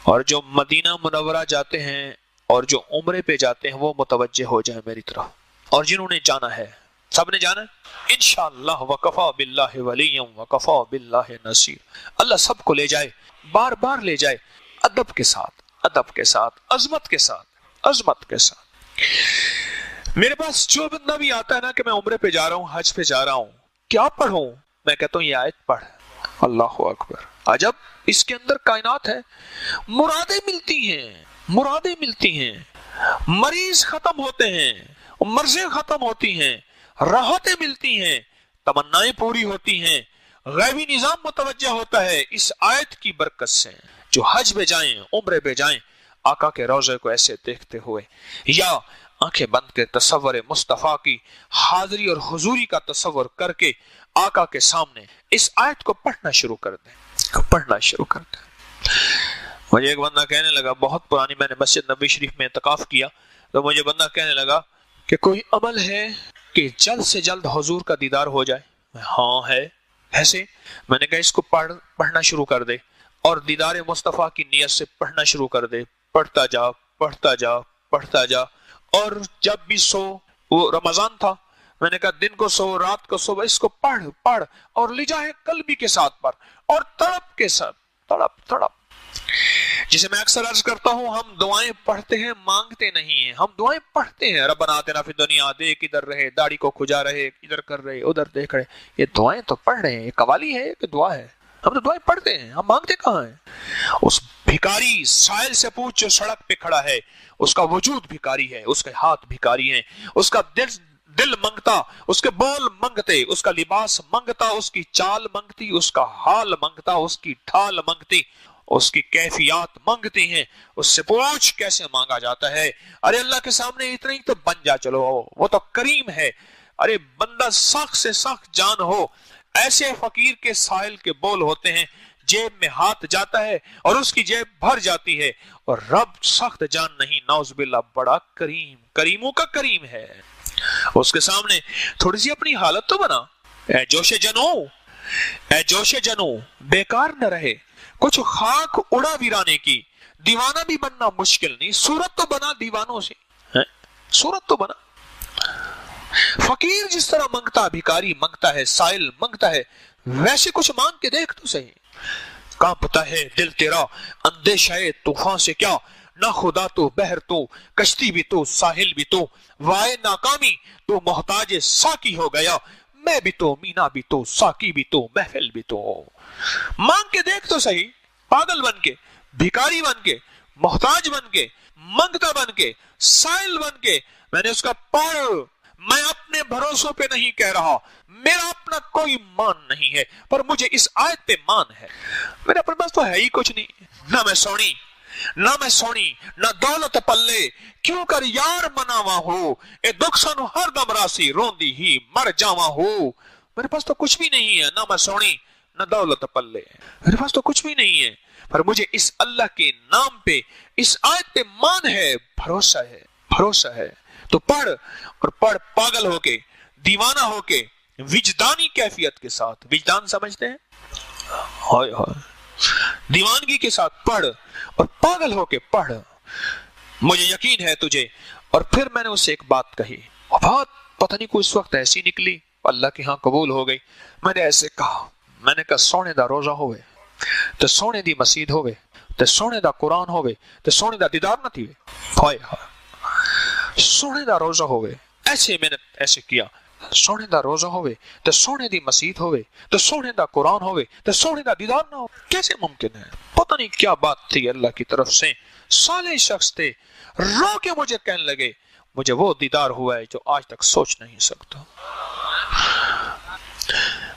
اور جو مدینہ منورہ جاتے ہیں اور جو عمرے پہ جاتے ہیں وہ متوجہ ہو جائیں میری طرف، اور جنہوں نے جانا ہے سب نے جانا ہے انشاءاللہ، وکفا باللہ ولیا وکفا باللہ نصیر۔ اللہ سب کو لے جائے، بار بار لے جائے، ادب کے ساتھ، ادب کے ساتھ، عظمت کے ساتھ، عظمت کے ساتھ۔ میرے پاس جو بندہ بھی آتا ہے نا کہ میں عمرے پہ جا رہا ہوں، حج پہ جا رہا ہوں، کیا پڑھوں؟ میں کہتا ہوں یہ آیت پڑھ۔ اللہ اکبر، عجب، اس کے اندر کائنات ہے، مرادیں ملتی ہیں، مرادیں ملتی ہیں، مریض ختم ہوتے ہیں، مرضیں ختم ہوتی ہیں، راحتیں ملتی ہیں، تمنائیں پوری ہوتی ہیں، غیبی نظام متوجہ ہوتا ہے اس آیت کی برکت سے۔ جو حج پہ جائیں، عمرے پہ جائیں، آقا کے روضے کو ایسے دیکھتے ہوئے، یا آنکھیں بند کے تصور مصطفیٰ کی حاضری اور حضوری کا تصور کر کے آقا کے سامنے اس آیت کو پڑھنا شروع کر دیں، پڑھنا شروع کر دیں۔ مجھے ایک بندہ کہنے لگا، بہت پرانی، میں نے مسجد نبوی شریف میں اعتکاف کیا، تو مجھے بندہ کہنے لگا کہ کوئی عمل ہے کہ جلد سے جلد حضور کا دیدار ہو جائے؟ ہاں ہے۔ ایسے؟ میں نے کہا اس کو پڑھنا شروع کر دے، اور دیدار مصطفیٰ کی نیت سے پڑھنا شروع کر دے، پڑھتا جا، پڑھتا جا، پڑھتا جا۔ اور جب بھی سو، وہ رمضان تھا، میں نے کہا دن کو سو، رات کو سو، اس کو پڑھ پڑھ، اور لجاہ قلبی کے ساتھ پڑھ، اور تڑپ کے ساتھ، تڑپ تڑپ۔ جسے میں اکثر عرض کرتا ہوں، ہم دعائیں پڑھتے ہیں، مانگتے نہیں ہیں، ہم دعائیں پڑھتے ہیں۔ ربنا آتنا فی الدنیا، دیکھ ادھر رہے، داڑھی کو کھجا رہے، ادھر کر رہے، ادھر دیکھ رہے، یہ دعائیں تو پڑھ رہے ہیں، یہ قوالی ہے کہ دعا ہے؟ ہم تو دعائیں پڑھتے ہیں، ہم مانگتے کہاں ہیں؟ اس بھکاری سائل سے پوچھ جو سڑک پہ کھڑا ہے، اس کا وجود بھکاری ہے، اس کے ہاتھ بھکاری ہیں، اس کا دل منگتا، اس کے بول منگتے، اس کا لباس منگتا، اس کی چال منگتی، اس کا حال منگتا، اس کی ڈھال منگتی، اس کی کیفیات منگتی ہیں۔ اس سے پوچھ کیسے مانگا جاتا ہے؟ ارے اللہ کے سامنے اتنا ہی تو بن جا، چلو وہ تو کریم ہے۔ ارے بندہ سخت سے سخت جان ہو، ایسے فقیر کے سائل کے بول ہوتے ہیں، جیب میں ہاتھ جاتا ہے اور اس کی جیب بھر جاتی ہے، اور رب سخت جان نہیں، نعوذ باللہ، بڑا کریم، کریموں کا کریم ہے۔ اس کے سامنے تھوڑی سی اپنی حالت تو بنا۔ اے جوش جنو، اے جوش جنو، بیکار نہ رہے، کچھ خاک اڑا ویرانے کی، دیوانہ بھی بننا مشکل نہیں، صورت تو بنا دیوانوں سے، صورت تو بنا۔ فقیر جس طرح منگتا، بھکاری منگتا ہے، سائل منگتا ہے، ویسے کچھ مانگ کے دیکھ تو صحیح۔ کانپتا ہے دل تیرا اندیشہ طوفان سے کیا، نہ خدا تو بحر تو، کشتی بھی تو، ساحل بھی تو، وائے ناکامی تو محتاج ساکی ہو گیا، میں بھی تو، مینا بھی تو، ساکی بھی تو، محفل بھی تو۔ مانگ کے دیکھ تو صحیح، پاگل بن کے، بھکاری بن کے، محتاج بن کے، منگتا بن کے، سائل بن کے۔ میں نے اس کا پڑھ، میں اپنے بھروسوں پہ نہیں کہہ رہا، میرا اپنا کوئی مان نہیں ہے، پر مجھے اس آیت پہ مان ہے۔ میرے اپنے پاس تو ہے ہی کچھ نہیں، نہ میں سونی، نہ میں سونی، نہ دولت پلے، کیوں کر یار مناوا ہو، اے دکھ سنو ہر دم راسی، روندی ہی مر جاوا ہو۔ میرے پاس تو کچھ بھی نہیں ہے، نہ میں سونی، نہ دولت پلے، میرے پاس تو کچھ بھی نہیں ہے، پر مجھے اس اللہ کے نام پہ، اس آیت پہ مان ہے، بھروسہ ہے، بھروسہ ہے۔ تو پڑھ، اور پڑھ پاگل ہو کے، دیوانہ ہو کے، وجدانی کیفیت کے ساتھ۔ وجدان سمجھتے ہیں؟ ہائے ہائے، دیوانگی کے ساتھ پڑھ، اور پاگل ہو کے پڑھ۔ مجھے یقین ہے تجھے۔ اور پھر میں نے اسے ایک بات کہی، اور بات پتہ نہیں کوئی اس وقت ایسی نکلی، اللہ کے ہاں قبول ہو گئی۔ میں نے ایسے کہا، میں نے کہا سونے دا روزہ ہوئے تو سونے دی مسجد ہوئے تو سونے دا قرآن ہوئے تو سونے دا دیدار نہ تھی۔ ہائے ہائے، سونے دا روزہ ہوئے، ایسے میں نے ایسے کیا، سونے دا روزہ ہوئے تو سونے دی مسجد ہوئے تو سونے دا قرآن ہوئے تو سونے دا دیدار نہ ہو، کیسے ممکن ہے؟ پتہ نہیں کیا بات تھی اللہ کی طرف سے۔ صالح شخص تھے، رو کے مجھے کہنے لگے مجھے وہ دیدار ہوا ہے جو آج تک سوچ نہیں سکتا۔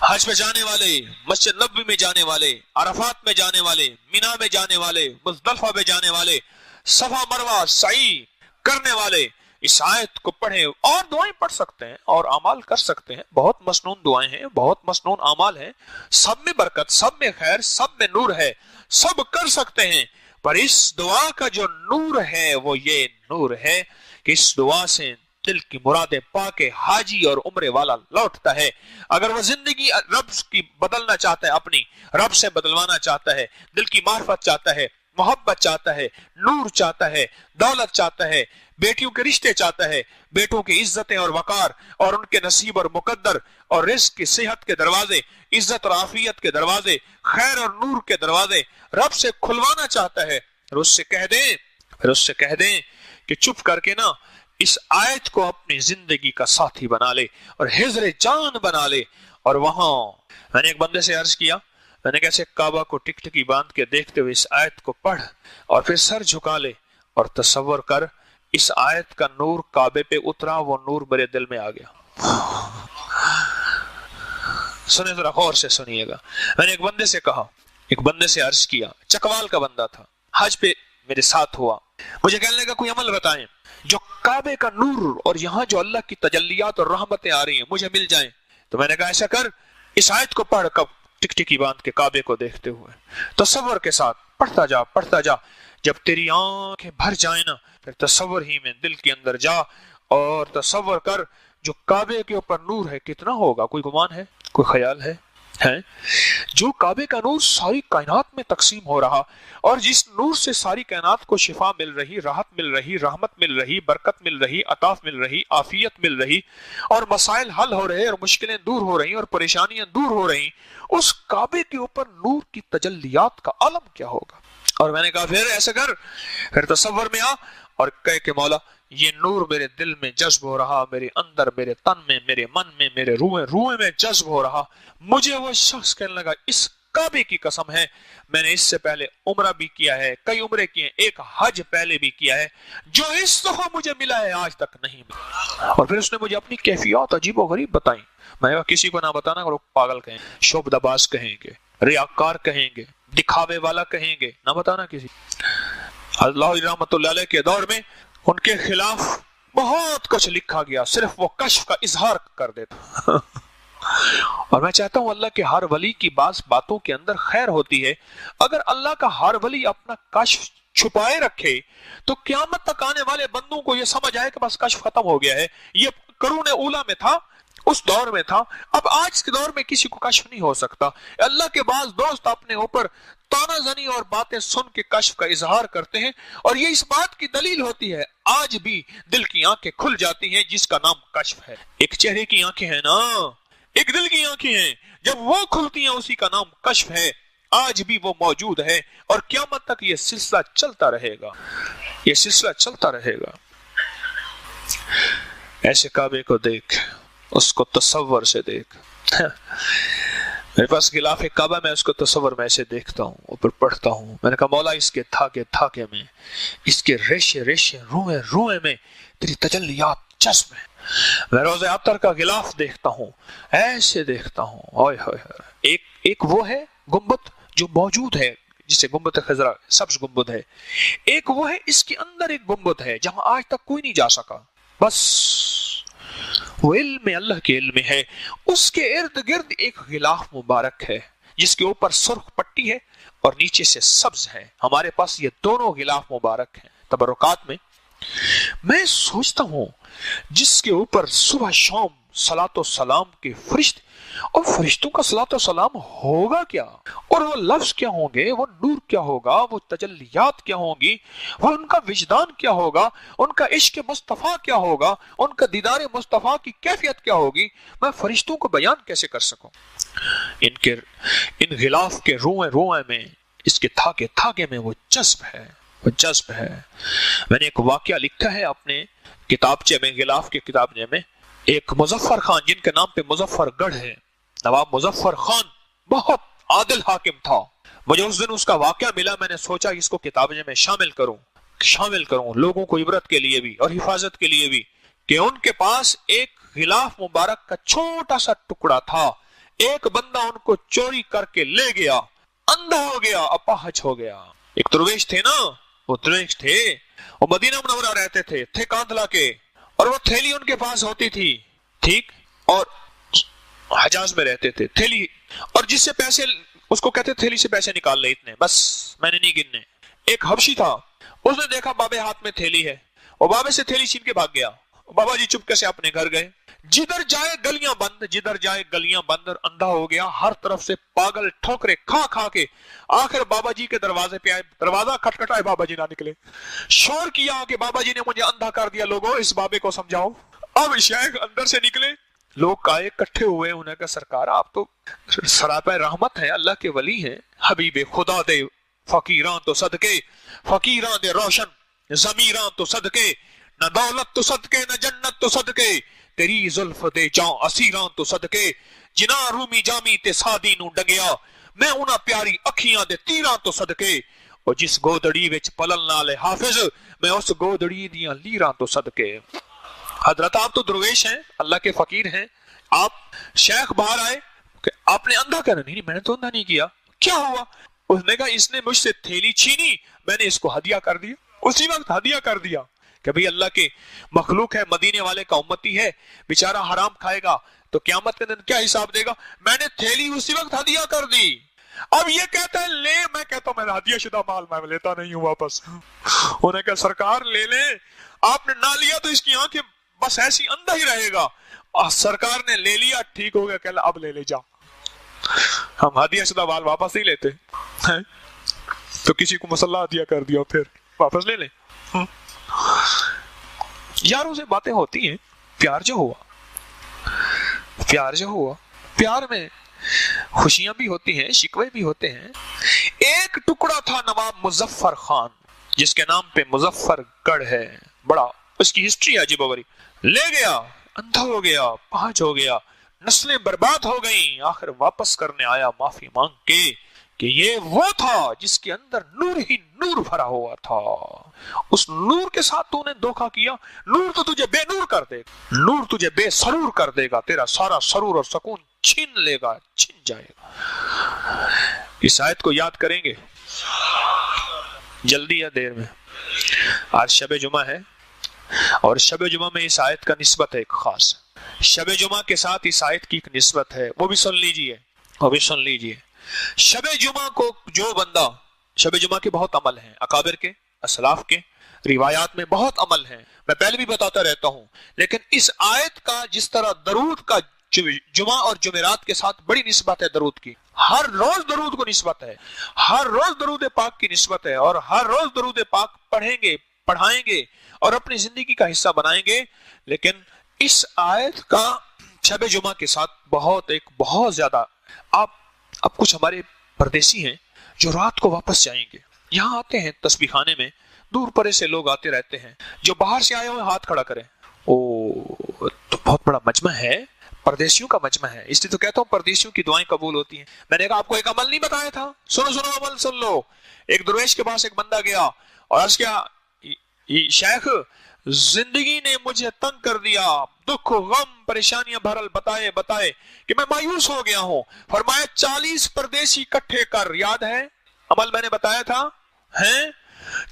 حج پہ جانے والے، مسجد نبوی میں جانے والے، عرفات میں جانے والے، مینا میں جانے والے، مزدلفہ میں جانے والے، صفا مروہ سعی کرنے والے اس آیت کو پڑھیں، اور دعائیں پڑھ سکتے ہیں اور اعمال کر سکتے ہیں، بہت مسنون دعائیں ہیں، بہت مسنون اعمال ہیں، سب میں برکت، سب میں خیر، سب میں نور ہے، سب کر سکتے ہیں، پر اس دعا کا جو نور ہے وہ یہ نور ہے کہ اس دعا سے دل کی مرادیں پا کے حاجی اور عمرے والا لوٹتا ہے۔ اگر وہ زندگی رب کی بدلنا چاہتا ہے، اپنی رب سے بدلوانا چاہتا ہے، دل کی معرفت چاہتا ہے، मोहब्बत चाहता है, नूर चाहता है, दौलत चाहता है, बेटियों के रिश्ते चाहता है, बेटों की इज्जतें और वकार और उनके नसीब और मुकद्दर और रिस्क की सेहत के दरवाजे, इज्जत और आफियत के दरवाजे, खैर और नूर के दरवाजे रब से खुलवाना चाहता है। फिर उससे कह दें कि चुप करके ना इस आयत को अपनी जिंदगी का साथी बना ले और हिज्र जान बना ले। और वहां मैंने एक बंदे से अर्ज किया, मैंने कैसे काबा को टिकटकी बांध के देखते हुए इस आयत को पढ़ और फिर सर झुका ले और तसव्वुर कर इस आयत का नूर काबे पे उतरा, वो नूर मेरे दिल में आ गया। सुने जरा गौर से सुनिएगा। मैंने एक बंदे से कहा, एक बंदे से अर्ज किया, चकवाल का बंदा था, हज पे मेरे साथ हुआ, मुझे कहने का कोई अमल बताएं जो काबे का नूर और यहाँ जो अल्लाह की तजल्लियात और रहमतें आ रही हैं मुझे मिल जाएं। तो मैंने कहा ऐसा कर, इस आयत को पढ़, कब टिकटिकी बांध के काबे को देखते हुए तसव्वुर के साथ पढ़ता जा। जब तेरी आंखें भर जाए ना, फिर तसव्वुर ही में दिल के अंदर जा और तसव्वुर कर जो काबे के ऊपर नूर है कितना होगा। कोई गुमान है, कोई ख्याल है? जो काबे का नूर सारी कायनात में तकसीम हो रहा और जिस नूर से सारी कायनात को शिफा मिल रही, राहत मिल रही, रहमत मिल रही, बरकत मिल रही, अताफ मिल रही, आफियत मिल रही और मसाइल हल हो रहे और मुश्किलें दूर हो रही और परेशानियां दूर हो रही, उस काबे के ऊपर नूर की तजल्लियात का आलम क्या होगा। और मैंने कहा फिर ऐसा कर, फिर तसव्वुर में आ और कह के मौला ये नूर मेरे दिल में जज्ब हो रहा, मेरे अंदर, मेरे तन में, मेरे मन में, मेरे रूह में जज्ब हो रहा। मुझे वो शख्स कहने लगा, इस काबे की कसम है, मैंने इससे पहले उम्रा भी किया है, कई उम्रे किए, एक हज पहले भी किया है, जो इस दफा मुझे मिला है आज तक नहीं मिला। और फिर उसने मुझे अपनी कैफियत अजीब और गरीब बताई। मैं किसी को ना बताना, लोग पागल कहेंगे, शोबदबाज कहेंगे, रियाकार कहेंगे, दिखावे वाला कहेंगे, ना बताना किसी। अल्लाह रहमतुल्लाह अलैह के दौर में उनके खिलाफ बहुत कुछ लिखा गया, सिर्फ वो कश्फ का इजहार कर देता। और मैं चाहता हूं अल्लाह के हर वली की बातों के अंदर खैर होती है। अगर अल्लाह का हर वली अपना कश्फ छुपाए रखे तो क़यामत तक आने वाले बंदों को यह समझ आए कि बस कश्फ खत्म हो गया है। ये करूने ऊला में था, उस दौर में था, अब आज के दौर में किसी को कश्फ नहीं हो सकता। अल्लाह के बाद दोस्त अपने ऊपर तानाजनी और बातें सुन के कश्फ का इजहार करते हैं और ये इस बात की दलील होती है आज भी दिल की आंखें खुल जाती हैं जिसका नाम कश्फ है। एक चेहरे की आंखें हैं ना, एक दिल की आंखें हैं, जब वो खुलती हैं उसी का नाम कश्फ है। आज भी वो मौजूद है और क़यामत तक ये सिलसिला चलता रहेगा, ये सिलसिला चलता रहेगा। ऐसे काबे को देख, उसको तसव्वुर से देख। मेरे पास गिलाफ काबा, मैं उसको तसव्वुर में ऐसे देखता हूँ, ऊपर पढ़ता हूँ। मैंने कहा मौला इसके थाके में, इसके रेशे रुए में तेरी तजल्लियात जज्ब है। मैं रोज़े अतर का गिलाफ देखता हूँ, ऐसे देखता हूँ। ओए होए, एक वो है गुंबद जो मौजूद है जिसे गुंबद खजरा, सब्ज गुंबद है। एक वो है, इसके अंदर एक गुंबद है जहां आज तक कोई नहीं जा सका, बस वो इल्म अल्लाह के इल्म है। उसके इर्द गिर्द एक गिलाफ मुबारक है जिसके ऊपर सुर्ख पट्टी है और नीचे से सब्ज है। हमारे पास ये दोनों गिलाफ मुबारक हैं। तबरुकात में मैं सोचता हूं जिसके ऊपर सुबह शाम सलातो सलाम के फरिश्ते, और फरिश्तों का सलातो सलाम होगा क्या, और वो लफ्ज क्या होंगे, वो नूर क्या होगा, वो तजल्लियात क्या होंगी, वो उनका विजदान क्या होगा, उनका इश्क मुस्तफा क्या होगा, उनका दीदार मुस्तफा की कैफियत क्या होगी, मैं फरिश्तों को बयान कैसे कर सकूं। इन गिलाफ के रोए में, इसके थाके में वो जज्ब है, वो जज्ब है। मैंने एक वाकया लिखा है अपने किताबचे में, गिलाफ के किताबचे में। एक मुजफ्फर खान, जिनके नाम पे मुजफ्फरगढ़ है, नवाब मुजफ्फर खान बहुत आदिल हाकिम था। मुझे उस दिन उसका वाकया मिला, मैंने सोचा इसको किताबचे में शामिल करूं लोगों को इबरत के लिए भी और हिफाजत के लिए भी, कि उनके पास एक गिलाफ मुबारक का छोटा सा टुकड़ा था। एक बंदा उनको चोरी करके ले गया, अंधा हो गया, अपाहज हो गया। एक दरवेश थे ना, वो दरवेश थे, वो मदीना मुनव्वरा रहते थे कांधला के, और वो थैली उनके पास होती थी, ठीक, और हजाज में रहते थे। थैली, और जिससे पैसे, उसको कहते थैली से पैसे निकाल ले, इतने बस, मैंने नहीं गिनने। एक हबशी था, उसने देखा बाबे हाथ में थैली है, और बाबे से थैली छीन के भाग गया। बाबा जी चुपके से अपने घर गए। जिधर जाए गलियां बंद, जिधर जाए गलियां बंद, अंधा हो गया, हर तरफ से पागल ठोकरे खा खा के आखिर बाबा जी के दरवाजे पे आए। दरवाजा खटखटाए, बाबा जी ना निकले। शोर किया कि बाबा जी ने मुझे अंधा कर दिया, लोगों इस बाबे को समझाओ। अब शेख अंदर से निकले, लोग आए इकट्ठे हुए। उन्होंने कहा सरकार आप तो सरापा रहमत है, अल्लाह के वली हैं, हबीबे खुदा दे फकीरां तो सदके, फकीरां दे रोशन जमीरां तो सदके, न दौलत तो सदके न जन्नत तो सदके, तेरी जुल्फ दे जां असीरां तो सदके, जिना रूमी जामी ते सादी नू डंगिया, मैं उना प्यारी अखियां दे तीरां तो सदके, और जिस गोदड़ी विच पलन नाले हाफिज, मैं उस गोदड़ी दियां लीरां तो सदके। हजरत आप तो दरवेश हैं, अल्लाह के फकीर हैं, आप शेख बाहर आए कि आपने अंधा करना। नहीं मैंने तो अंधा नहीं किया, क्या हुआ? उसने कहा इसने मुझसे थैली छीनी, मैंने इसको हदिया कर दिया। उसी वक्त हदिया कर दिया कि भाई अल्लाह के मखलूक है, मदीने वाले का उम्मती है, बेचारा हराम खाएगा तो क़यामत के दिन क्या हिसाब देगा। मैंने थैली उसी वक्त हदिया कर दी। अब ये कहता है ले, मैं कहता हूं मैं हदिया शुदा माल मैं लेता नहीं हूं वापस। उन्हें कहा सरकार ले ले, आपने ना लिया तो इसकी आंखें बस ऐसी अंधा ही रहेगा। सरकार ने ले लिया, ठीक हो गया, कहला अब ले ले जा। हम हदिया शुदा माल वापस नहीं लेते हैं? तो किसी को मसल्ला हदिया कर दिया फिर वापस ले ले। यारों से बातें होती हैं, प्यार जो हुआ, प्यार जो हुआ, प्यार में खुशियां भी होती हैं, शिकवे भी होते हैं। एक टुकड़ा था नवाब मुजफ्फर खान, जिसके नाम पे मुजफ्फरगढ़ है, बड़ा उसकी हिस्ट्री है अजीबोगरीब। ले गया, अंधा हो गया, पांच हो गया, नस्लें बर्बाद हो गईं, आखिर वापस करने आया माफी मांग के कि ये वो था जिसके अंदर नूर ही नूर भरा हुआ था। उस नूर के साथ तूने धोखा किया, नूर तो तुझे बेनूर कर देगा, नूर तुझे बेसरूर कर देगा, तेरा सारा सरूर और सुकून छीन लेगा, छीन जाएगा। इस आयत को याद करेंगे, जल्दी या देर में। आज शब जुमा है और शब जुमा में इस आयत का निस्बत है एक खास। शब जुमा के साथ इस आयत की एक निस्बत है, वो भी सुन लीजिए, वो भी सुन लीजिए। शब जुमा को जो बंदा, शब जुमा के बहुत अमल हैं, अकाबिर के, असलाफ के, रिवायात में बहुत अमल हैं, मैं पहले भी बताता रहता हूं। लेकिन इस आयत का जिस तरह दरूद का जुमा और जुमेरात के साथ बड़ी निस्बत है, दरूद की हर रोज दरूद को निस्बत है, हर रोज दरूद पाक की निस्बत है, और हर रोज दरूद पाक पढ़ेंगे, पढ़ाएंगे और अपनी जिंदगी का हिस्सा बनाएंगे। लेकिन इस आयत का शब जुमा के साथ बहुत ज्यादा। आप अब कुछ हमारे परदेसी हैं जो रात को वापस जाएंगे, यहाँ आते हैं तस्बीह खाने में, दूर परे से लोग आते रहते हैं। जो बाहर से आए हुए हाथ खड़ा करें। ओ तो बहुत बड़ा मजमा है, परदेशियों का मजमा है, इसलिए तो कहता हूँ परदेशियों की दुआएं कबूल होती हैं। मैंने कहा आपको एक अमल नहीं बताया था, सुनो सुनो अमल सुन लो। एक दरवेश के पास एक बंदा गया और अर्ज किया, शेख जिंदगी ने मुझे तंग कर दिया, दुख गम परेशानियां भरल बताए बताए कि मैं मायूस हो गया हूं। फरमाया 40 परदेसी इकट्ठे कर, याद है अमल मैंने बताया था, हैं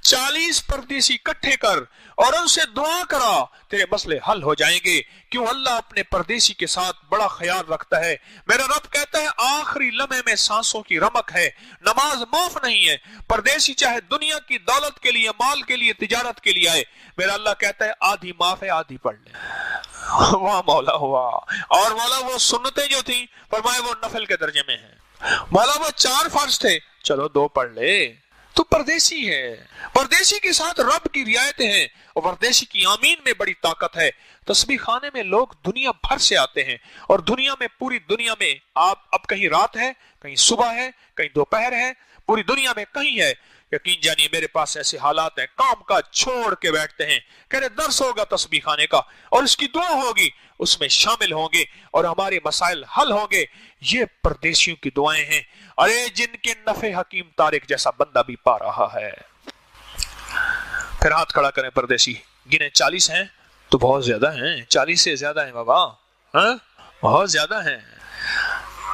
40 परदेसी इकट्ठे कर और उनसे दुआ करा, तेरे मसले हल हो जाएंगे। क्यों? अल्लाह अपने परदेसी के साथ बड़ा ख्याल रखता है। मेरा रब कहता है आखिरी लम्हे में सांसों की रमक है, नमाज माफ नहीं है। परदेसी चाहे दुनिया की दौलत के लिए, माल के लिए, तिजारत के लिए आए, मेरा अल्लाह कहता है आधी माफ है, आधी पढ़ ले। वाह मौला हुआ। और मौला वो सुन्नतें जो थी फरमाए वो नफल के दर्जे में है। मौला वो 4 फर्ज थे, चलो 2 पढ़ ले। तो परदेसी है, परदेसी के साथ रब की रियायतें हैं और परदेसी की आमीन में बड़ी ताकत है। तस्बीह खाने में लोग दुनिया भर से आते हैं और दुनिया में, पूरी दुनिया में, आप अब कहीं रात है, कहीं सुबह है, कहीं दोपहर है, पूरी दुनिया में कहीं है। यकीन जानिए मेरे पास ऐसे हालात हैं, काम का छोड़ के बैठते हैं, कह रहे दर्स होगा तस्बीह खाने का और इसकी दुआ होगी, उसमें शामिल होंगे और हमारे मसाइल हल होंगे। ये परदेशियों की दुआएं हैं। अरे जिनके नफे हकीम तारिक जैसा बंदा भी पा रहा है। फिर हाथ खड़ा करें परदेसी, गिने 40 हैं तो बहुत ज्यादा हैं, 40 से ज्यादा हैं बाबा, हाँ बहुत ज्यादा हैं।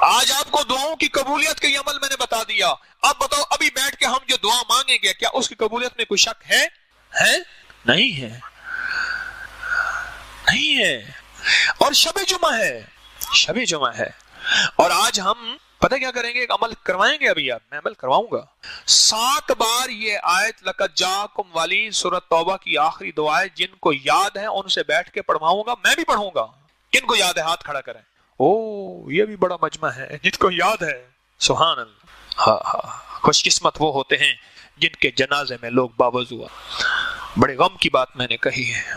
आज आपको दुआओं की कबूलियत के अमल मैंने बता दिया। अब बताओ अभी बैठ के हम जो दुआ मांगेंगे क्या उसकी कबूलियत में कोई शक है? नहीं है, नहीं है। और शब जुमा है, शब जुमा है। और आज हम پتہ کیا کریں گے؟ ایک عمل کروائیں گے ابھی آپ، میں عمل کرواؤں گا 7 بار یہ آیت لقد جاءکم والی سورۃ توبہ کی آخری دعائیں جن کو یاد ہے ان سے بیٹھ کے پڑھواؤں گا، میں بھی پڑھوں گا. کن کو یاد ہے ہاتھ کھڑا کریں. او یہ بھی بڑا مجمع ہے جن کو یاد ہے. سبحان اللہ. ہاں ہاں، خوش قسمت وہ ہوتے ہیں جن کے جنازے میں لوگ باوضو. بڑے غم کی بات میں نے کہی ہے.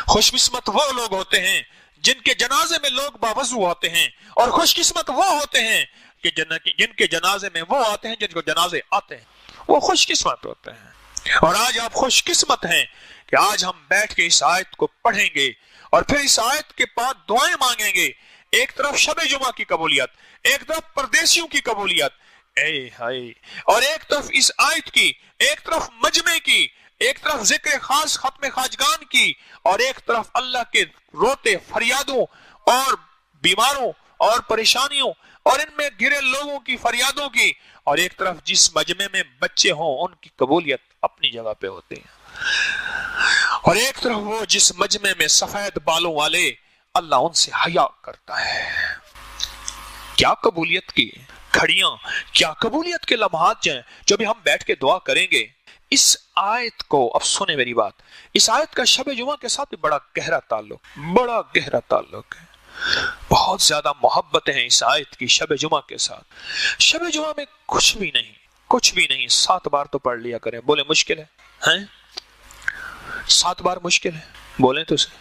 خوش قسمت وہ لوگ ہوتے ہیں جن کے جنازے میں لوگ باوضو ہوتے ہیں، اور خوش قسمت وہ ہوتے ہیں کہ جن کے جنازے میں وہ آتے ہیں جن کو جنازے آتے ہیں. وہ خوش قسمت ہوتے ہیں. اور آج آپ خوش قسمت ہیں کہ آج ہم بیٹھ کے اس آیت کو پڑھیں گے اور پھر اس آیت کے بعد دعائیں مانگیں گے. ایک طرف شب جمعہ کی قبولیت، ایک طرف پردیسیوں کی قبولیت، اے ہائے، اور ایک طرف اس آیت کی، ایک طرف مجمع کی، ایک طرف ذکر خاص ختم خواجگان کی، اور ایک طرف اللہ کے روتے فریادوں اور بیماروں اور پریشانیوں اور ان میں گرے لوگوں کی فریادوں کی، اور ایک طرف جس مجمع میں بچے ہوں ان کی قبولیت اپنی جگہ پہ ہوتے ہیں، اور ایک طرف وہ جس مجمع میں سفید بالوں والے اللہ ان سے حیا کرتا ہے. کیا قبولیت کی کھڑیاں، کیا قبولیت کے لمحات جائیں جو بھی ہم بیٹھ کے دعا کریں گے. اس آیت کو اب سنیں میری بات، اس آیت کا شب جمعہ کے ساتھ بھی بڑا گہرا تعلق ہے. بہت زیادہ محبتیں ہیں اس آیت کی شب جمعہ کے ساتھ. شب جمعہ میں کچھ بھی نہیں 7 بار تو پڑھ لیا کریں. بولے مشکل ہے 7 بار مشکل ہے، بولیں تو صحیح.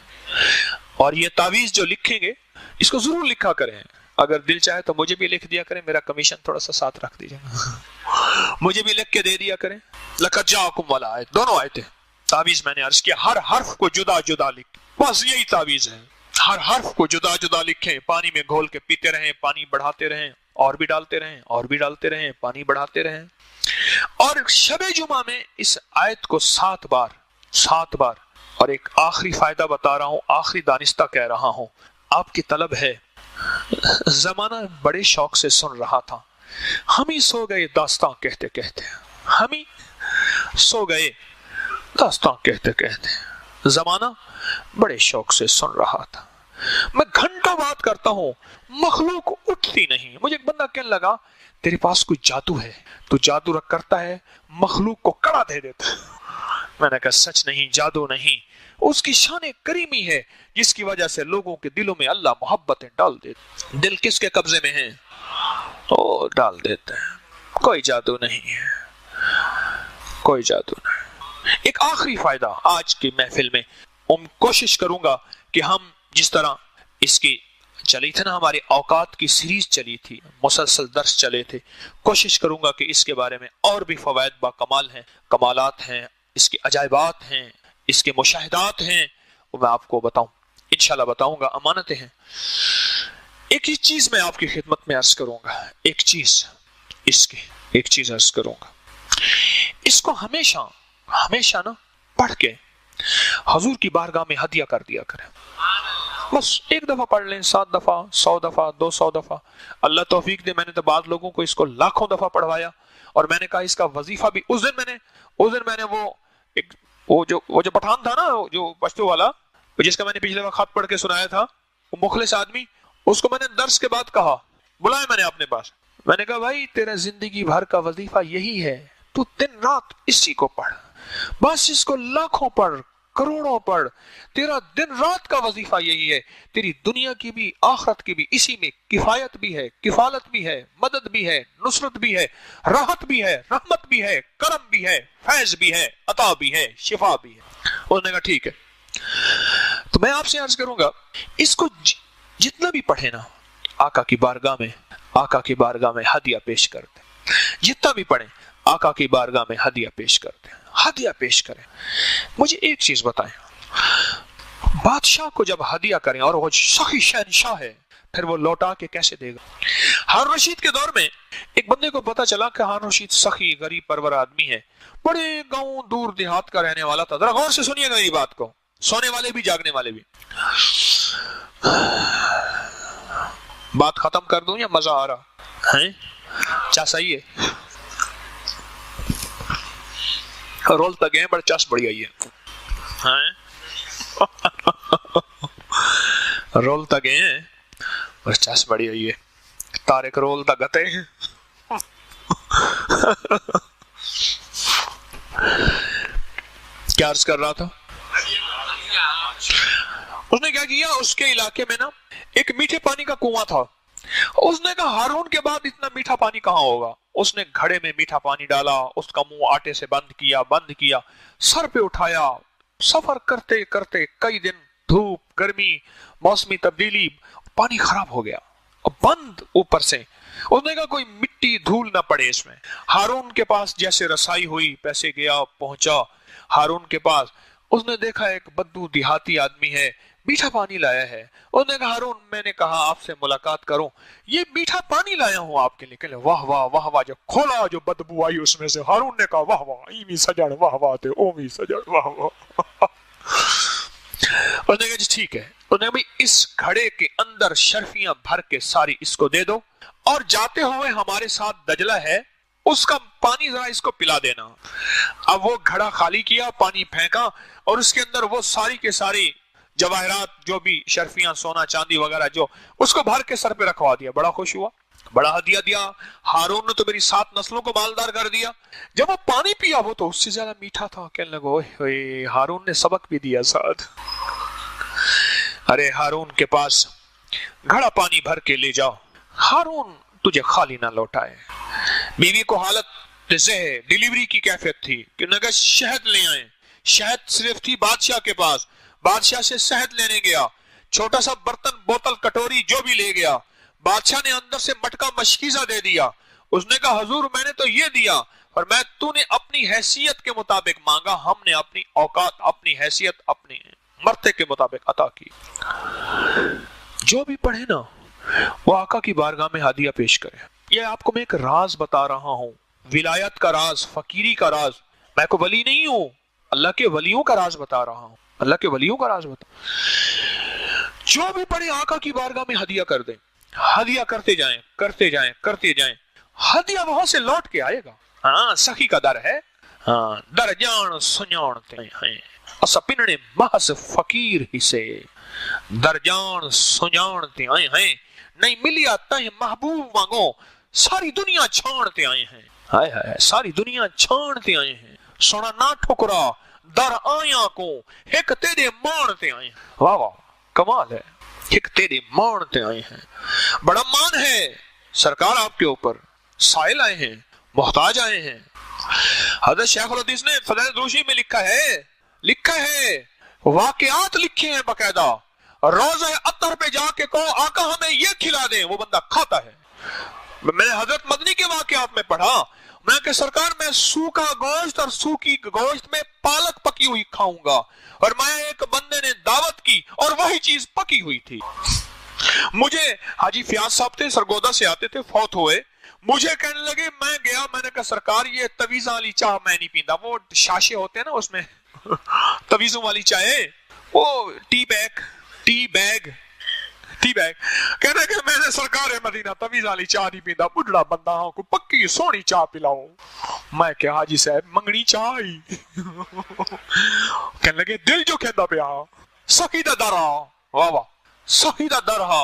اور یہ تعویذ جو لکھیں گے اس کو ضرور لکھا کریں. اگر دل چاہے تو مجھے بھی لکھ دیا کریں، میرا کمیشن تھوڑا سا ساتھ رکھ دیجیے. مجھے بھی لکھ کے دے دیا کریں. لقد جاءکم والا آیت، دونوں آیتیں تعویذ میں نے عرض کیا، ہر حرف کو جدا جدا لکھ، بس یہی تعویذ ہے. ہر حرف کو جدا جدا لکھیں، پانی میں گھول کے پیتے رہیں، پانی بڑھاتے رہیں، اور بھی ڈالتے رہیں، پانی بڑھاتے رہیں. اور شب جمعہ میں اس آیت کو 7 بار. اور ایک آخری فائدہ بتا رہا ہوں، آخری دانستہ کہہ رہا ہوں، آپ کی طلب ہے. زمانہ بڑے شوق سے سن رہا تھا، ہم ہی سو گئے داستان کہتے کہتے. زمانہ بڑے شوق سے سن رہا تھا. میں گھنٹوں بات کرتا ہوں، مخلوق اٹھتی نہیں. مجھے ایک بندہ کہنے لگا تیرے پاس کوئی جادو ہے، تو جادو کرتا ہے، مخلوق کو کڑا دے دیتا ہے. میں نے کہا سچ نہیں، جادو نہیں، اس کی شان کریمی ہے جس کی وجہ سے لوگوں کے دلوں میں اللہ محبتیں ڈال دیتا. دل کس کے قبضے میں ہیں؟ وہ ڈال دیتا ہے. کوئی جادو نہیں ہے. ایک آخری فائدہ آج کی محفل میں کوشش کروں گا کہ ہم جس طرح اس کی چلی تھی نا، ہمارے اوقات کی سیریز چلی تھی، مسلسل درس چلے تھے، کوشش کروں گا کہ اس کے بارے میں اور بھی فوائد با کمال ہیں، کمالات ہیں، اس کے عجائبات ہیں، اس کے مشاہدات ہیں، وہ میں آپ کو بتاؤں، انشاءاللہ بتاؤں گا. امانتیں ہیں. ایک ہی چیز میں آپ کی خدمت میں عرض کروں گا، ایک چیز عرض کروں گا. اس کو ہمیشہ نا پڑھ کے حضور کی بارگاہ میں ہدیہ کر دیا کریں. بس ایک دفعہ پڑھ لیں، 7 دفعہ، 100 دفعہ، 200 دفعہ. اللہ توفیق دے، میں نے تو بعض لوگوں کو اس کو لاکھوں دفعہ پڑھوایا، اور میں نے کہا اس کا وظیفہ بھی. اس دن میں نے وہ جو پٹھان تھا نا، جو پشتو والا، جس کا میں نے پچھلے وقت خط پڑھ کے سنایا تھا، وہ مخلص آدمی، اس کو میں نے درس کے بعد کہا، بلایا میں نے اپنے پاس. میں نے کہا بھائی تیرا زندگی بھر کا وظیفہ یہی ہے، تو دن رات اسی کو پڑھ، بس اس کو لاکھوں پڑھ، کروڑوں پڑھ. تیرا دن رات کا وظیفہ یہی ہے. تیری دنیا کی بھی آخرت کی بھی اسی میں کفایت بھی ہے، کفالت بھی ہے، مدد بھی ہے، نصرت بھی ہے، راحت بھی ہے، رحمت بھی ہے، کرم بھی ہے، فیض بھی ہے، عطا بھی ہے، شفا بھی ہے. انہوں نے کہا ٹھیک ہے. تو میں آپ سے عرض کروں گا، اس کو جتنا بھی پڑھے نا، آقا کی بارگاہ میں ہدیہ پیش کرتے. جتنا بھی پڑھیں آقا کی بارگاہ میں ہدیہ پیش کرتے ہیں، ہدیہ پیش کریں. مجھے ایک چیز بتائیں، بادشاہ کو جب ہدیہ کریں اور وہ سخی شہنشاہ ہے، پھر وہ لوٹا کے کیسے دے گا؟ ہارون رشید کے دور میں ایک بندے کو پتا چلا کہ ہارون رشید سخی غریب پرور آدمی ہے، بڑے گاؤں دور دیہات کا رہنے والا تھا. ذرا غور سے سنیے گا میری بات کو، سونے والے بھی جاگنے والے بھی. بات ختم کر دوں یا مزہ آ رہا ہے؟ چا صحیح ہے؟ رول تک گئے، بڑے چاس بڑی آئی ہے. رول تک گئے ہیں، بڑے چاس بڑی آئی ہے. तारिक रोल दा गते क्या अर्ज कर रहा था? उसने क्या किया, उसके इलाके में ना एक मीठे पानी का कुआं था। उसने कहा हारून के बाद इतना मीठा पानी कहां होगा। उसने घड़े में मीठा पानी डाला, उसका मुंह आटे से बंद किया, सर पे उठाया। सफर करते करते कई दिन, धूप, गर्मी, मौसमी तब्दीली, पानी खराब हो गया और बंद ऊपर से। उसने कहा कोई मिट्टी धूल ना पड़े इसमें। हारून के पास जैसे रसाई हुई, पैसे गया, पहुंचा हारून के पास। उसने देखा एक बद्दू देहाती आदमी है, मीठा पानी लाया है। उसने कहा हारून, मैंने कहा आपसे मुलाकात करूं, ये मीठा पानी लाया हूं आपके लिए। कहले वाह वाह वाह वाह। जब खोला जो बदबू आई उसमें से, हारून ने कहा वाह वाह, ईवी सजड़ वाह वाह थे, ओवी सजड़ वाह वाह। उसने कहा जी ठीक है। उसने कहा इस घड़े के अंदर शर्फियां भर के सारी इसको दे दो, और जाते हुए हमारे साथ दजला है, उसका पानी जरा इसको पिला देना। अब वो घड़ा खाली किया, पानी फेंका, और उसके अंदर वो सारी के सारी जवाहरात, जो भी शर्फियां, सोना चांदी वगैरह, जो उसको भर के सर पे रखवा दिया। बड़ा खुश हुआ, बड़ा हदिया दिया। हारून ने तो मेरी 7 नस्लों को मालदार कर दिया। जब वो पानी पिया वो तो उससे ज्यादा मीठा था। कहने लगा ओए हारून ने सबक भी दिया साथ। अरे हारून के पास घड़ा पानी भर के ले जाओ, हारून तुझे खाली ना लौटाए। बीवी को हालत डिलीवरी की कैफियत थी कि नगर शहद ले आए। शहद सिर्फ थी बादशाह के पास, बादशाह से शहद लेने गया। छोटा सा बर्तन, बोतल, कटोरी जो भी ले गया। बादशाह ने अंदर से मटका मशकीजा दे दिया। उसने कहा हुजूर मैंने तो ये दिया, और मैं तूने अपनी हैसियत के मुताबिक मांगा, हमने अपनी औकात, अपनी हैसियत, अपनी मर्ते के मुताबिक अता की। जो भी पढ़े ना वो आका की बारगाह में हादिया पेश करे। ये आपको मैं एक राज बता रहा हूं, विलायत का राज, फकीरी का राज। मैं को वली नहीं हूं, अल्लाह के वलियों का राज बता रहा हूं, अल्लाह के वलियों का राज बता। जो भी पढ़े आका की बारगाह में हदिया कर दे, हदिया करते जाएं, करते जाएं, करते जाएं, हदिया वहां से लौट के आएगा। हाँ, सखी का दर है। हाँ, दर जान सुजानते हैं अस पिनने महज फकीर ही से, दर जान सुजानते आए हैं, नहीं मिलिया तय महबूब मांगो, सारी दुनिया छानते आए हैं। हाय हाय, सारी दुनिया छानते आए हैं। सोना ना ठुकरा दर आया को, एक तेरे मानते आए हैं। वाह वाह, कमाल है, एक तेरे मानते आए हैं। बड़ा मान है सरकार आपके ऊपर, साइल आए हैं, मोहताज आए हैं। हज़रत शेखुल हदीस ने फज़ाइल दुरूशी में लिखा है, वाक़ियात लिखे हैं बकायदा। रोज़े अत्तर पे जाके कहो आका हमें ये खिला दे, वो बंदा खाता है। मैंने हजरत मदनी के वाक़ियात में पढ़ा, मैं कि सरकार मैं सूखा गोश्त और सूखी गोश्त में पालक पकी हुई खाऊंगा, और मैं एक बंदे ने दावत की और वही चीज पकी हुई थी। मुझे हाजी फयाज साहब थे, सरगोदा से आते थे, फौत हुए। मुझे कहने लगे, मैं गया, मैंने कहा सरकार ये तवीज़ा वाली चाय मैं नहीं पीता। वो शाशे होते हैं ना उसमें तवीज़ों वाली चाय, वो टी बैग कहने के मैंने सरकार मदीना तवीज़ वाली चाय नहीं पीता, बुढ़ा बंदा हूं, को पक्की सोनी चाय पिलाओ। मैं क्या हाजी साहब मंगनी चाय कहने लगे दिल जो कहता पिया सखी दा दरा। वाह वाह, सखी दा दरा।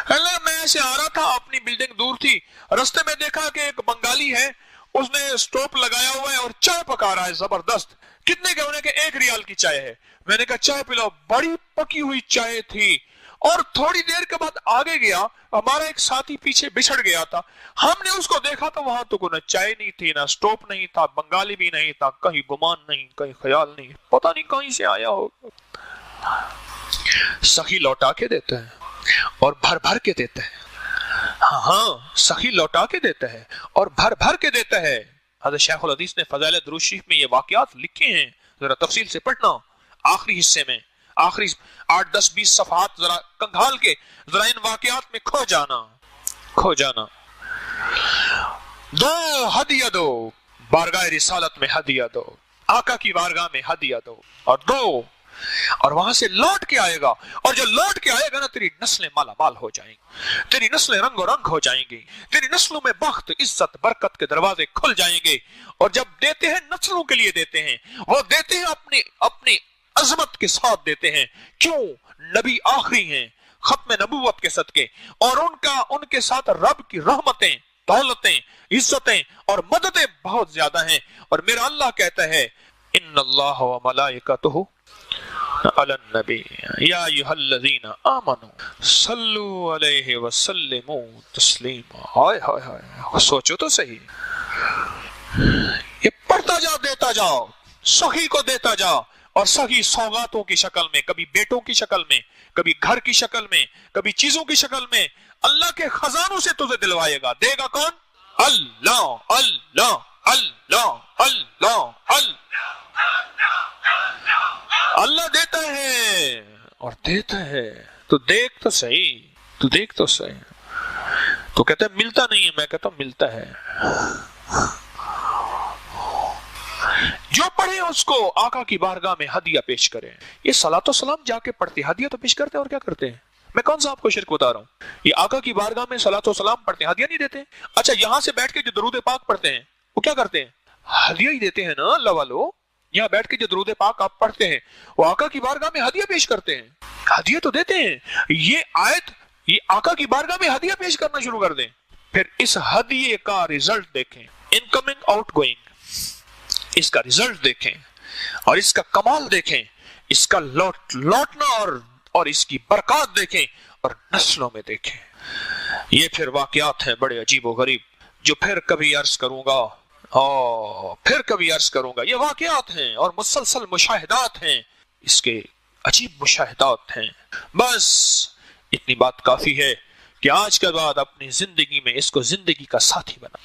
मैं ऐसे आ रहा था, अपनी बिल्डिंग दूर थी, रास्ते में देखा कि एक बंगाली है, उसने स्टोव लगाया हुआ है और चाय पका रहा है जबरदस्त। कितने के होने के 1 रियाल की चाय है। मैंने कहा चाय पिलाओ, बड़ी पकी हुई चाय थी। और थोड़ी देर के बाद आगे गया, हमारा एक साथी पीछे बिछड़ गया था, हमने उसको देखा तो वहां तो कोई चाय नहीं थी, ना स्टोव नहीं था, बंगाली भी नहीं था, कहीं गुमान नहीं, कहीं ख्याल नहीं, पता नहीं कहीं से आया होगा। सखी लौटा के देते हैं और भर भर के देते हैं। हाँ, सखी लौटा के देता है और भर भर के देता है। हज़रत शेखुल हदीस ने फज़ाइल दुरूद शरीफ में ये वाक़ियात लिखे हैं, जरा तफसील से पढ़ना। आखिरी हिस्से में, आखिरी 8, 10, 20 सफ़हात जरा कंघाल के जरा इन वाक़ियात में खो जाना। दो हदिया दो, बारगाह रिसालत में हदिया दो, आका की बारगाह में हदिया दो, और दो, और वहां से लौट के आएगा। और जो लौट के आएगा ना, तेरी नस्लें माला माल हो जाएंगी, तेरी नस्लें रंगो रंग हो जाएंगी, तेरी नस्लों में बख्त, इज्जत, बरकत के दरवाजे खुल जाएंगे। और जब देते हैं, नस्लों के लिए देते हैं, वो देते हैं अपनी अजमत के साथ देते हैं। क्यों? नबी आखिरी हैं, खत्म नबूवत के सदके, और उनके साथ रब की रहमतें, दौलतें, इज्जतें और मददें बहुत ज्यादा हैं। और मेरा अल्लाह कहता है इन्नल्लाह व मलाइकतुहु अलन नबी या अय्युहल्लज़ीना आमनू सल्लु अलैहि व सल्लिमू तस्लीमा। हाय हाय हाय, सोचो तो सही। ये पढ़ता जाओ, देता जाओ, सही को देता जाओ, और सही सौगातों की शक्ल में, कभी बेटों की शक्ल में, कभी घर की शक्ल में, कभी चीजों की शक्ल में। अल्लाह के खजानों से तुझे दिलवाएगा। देगा कौन? अल्लाह अल्लाह अल्लाह अल्लाह अल्लाह। अल्लाह देता है और देता है। तो देख तो सही, तू देख तो सही। तो कहता है मिलता नहीं है, मैं कहता हूं मिलता है। जो पढ़े उसको आका की बारगाह में हदिया पेश करें। ये सलातो सलाम जाके पढ़ते, हदिया तो पेश करते हैं और क्या करते हैं? मैं कौन सा आपको शिर्क बता रहा हूँ? ये आका की बारगाह में सलातो सलाम पढ़ते हैं, हदिया नहीं देते। अच्छा, यहां से बैठ के जो दरूद पाक पढ़ते हैं वो क्या करते हैं? हदिया ही देते हैं ना अल्लाह वालो। यहाँ बैठ के जो दरूद पाक आप पढ़ते हैं वो आका की बारगाह में हदिया पेश करते हैं, हदिया तो देते हैं। ये आयत, ये आका की बारगाह में हदिया पेश करना शुरू कर दें। फिर इस हदिये का रिजल्ट देखें, इनकमिंग आउटगोइंग, इसका रिजल्ट देखें और इसका कमाल देखें, इसका लौटना और इसकी बरकत देखें और नस्लों में देखें। ये फिर वाकयात हैं बड़े अजीब व गरीब, जो फिर कभी अर्ज करूंगा और फिर कभी अर्ज करूंगा। ये वाकयात हैं और मुसलसल मुशाहिदात हैं, इसके अजीब मुशाहिदात हैं। बस इतनी बात काफी है कि आज के बाद अपनी जिंदगी में इसको जिंदगी का साथी बना,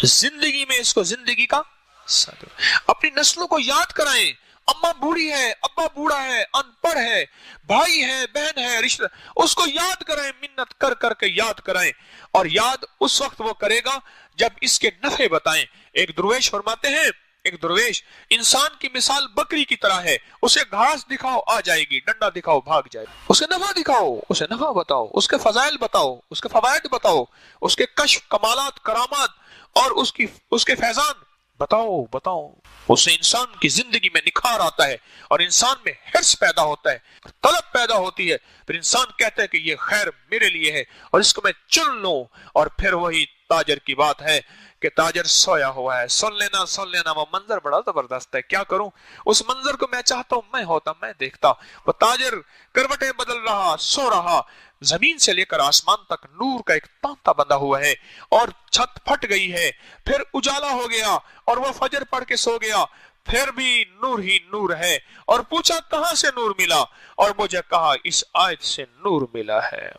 जिंदगी में इसको जिंदगी का साथी। अपनी नस्लों को याद कराएं। अम्मा बूढ़ी है, अब्बा बूढ़ा है, अनपढ़ है, भाई है, बहन है, रिश्ता, उसको याद कराएं, मिन्नत कर करके याद कराएं। और याद उस वक्त वो करेगा जब इसके नफे बताएं। एक दुर्वेश फरमाते हैं, एक दुर्वेश इंसान की मिसाल बकरी की तरह है। उसे घास दिखाओ आ जाएगी, डंडा दिखाओ भाग जाएगी। उसे नफा दिखाओ, उसे नफा बताओ, उसके फजाइल बताओ, उसके फवाइद बताओ, उसके कश्फ, कमालात, करामात और उसके फैजान बताओ। उससे इंसान की जिंदगी में निखार आता है और इंसान में हिर्स पैदा होता है, तलब पैदा होती है। फिर इंसान कहता है कि ये खैर मेरे लिए है और इसको मैं चुन लूं। और फिर वही ताजर की बात है कि ताजर सोया हुआ है, सुन लेना वो मंजर बड़ा जबरदस्त है, क्या करूं, उस मंजर को मैं चाहता हूं मैं होता, मैं देखता। वो ताजर करवटें बदल रहा, सो रहा, जमीन से लेकर आसमान तक नूर का एक तांता बंधा हुआ है और छत फट गई है, फिर उजाला हो गया और वह फजर पढ़ के सो गया, फिर भी नूर ही नूर है। और पूछा कहां से नूर मिला, और मुझे कहा इस आयत से नूर मिला है।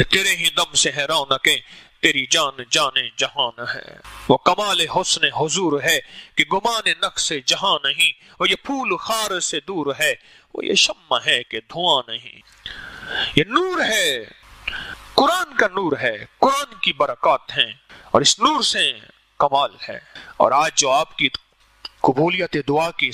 तेरे ही दम से है रौनकें, तेरी जान जाने जहान है। वो कमाल हुस्न हुजूर है कि गुमान नक्श से जहां नहीं। वो ये फूल खार से दूर है, वो ये शम्मा है कि धुआं नहीं। ये नूर है, कुरान का नूर है, कुरान की बरकत हैं और इस नूर से कमाल है। और आज जो आपकी कबूलियत दुआ की